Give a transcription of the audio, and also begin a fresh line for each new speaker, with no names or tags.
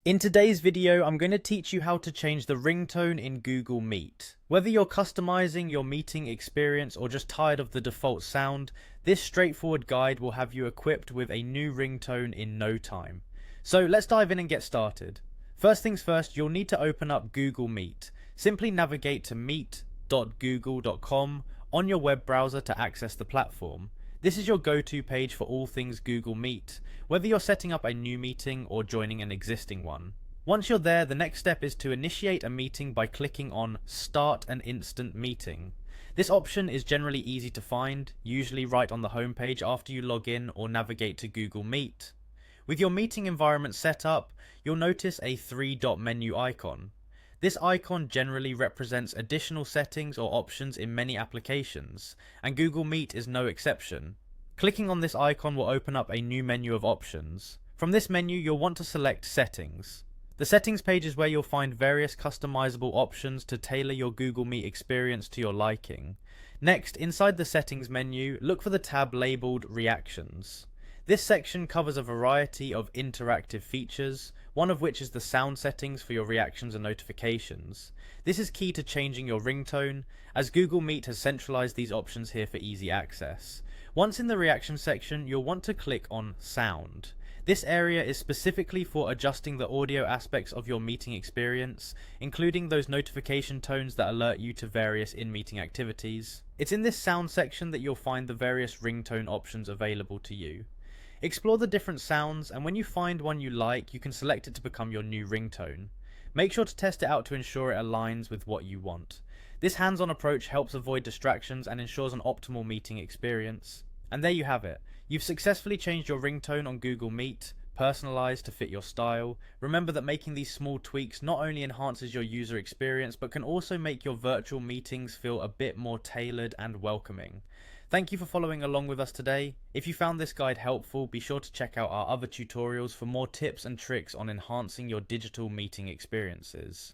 In today's video, I'm going to teach you how to change the ringtone in Google Meet. Whether you're customizing your meeting experience or just tired of the default sound, this straightforward guide will have you equipped with a new ringtone in no time. So let's dive in and get started. First things first, you'll need to open up Google Meet. Simply navigate to meet.google.com on your web browser to access the platform. This is your go-to page for all things Google Meet, whether you're setting up a new meeting or joining an existing one. Once you're there, the next step is to initiate a meeting by clicking on Start an Instant Meeting. This option is generally easy to find, usually right on the homepage after you log in or navigate to Google Meet. With your meeting environment set up, you'll notice a three-dot menu icon. This icon generally represents additional settings or options in many applications, and Google Meet is no exception. Clicking on this icon will open up a new menu of options. From this menu, you'll want to select Settings. The Settings page is where you'll find various customizable options to tailor your Google Meet experience to your liking. Next, inside the Settings menu, look for the tab labeled Reactions. This section covers a variety of interactive features, one of which is the sound settings for your reactions and notifications. This is key to changing your ringtone, as Google Meet has centralized these options here for easy access. Once in the reaction section, you'll want to click on Sound. This area is specifically for adjusting the audio aspects of your meeting experience, including those notification tones that alert you to various in-meeting activities. It's in this sound section that you'll find the various ringtone options available to you. Explore the different sounds, and when you find one you like, you can select it to become your new ringtone. Make sure to test it out to ensure it aligns with what you want. This hands-on approach helps avoid distractions and ensures an optimal meeting experience. And there you have it. You've successfully changed your ringtone on Google Meet, personalized to fit your style. Remember that making these small tweaks not only enhances your user experience, but can also make your virtual meetings feel a bit more tailored and welcoming. Thank you for following along with us today. If you found this guide helpful, be sure to check out our other tutorials for more tips and tricks on enhancing your digital meeting experiences.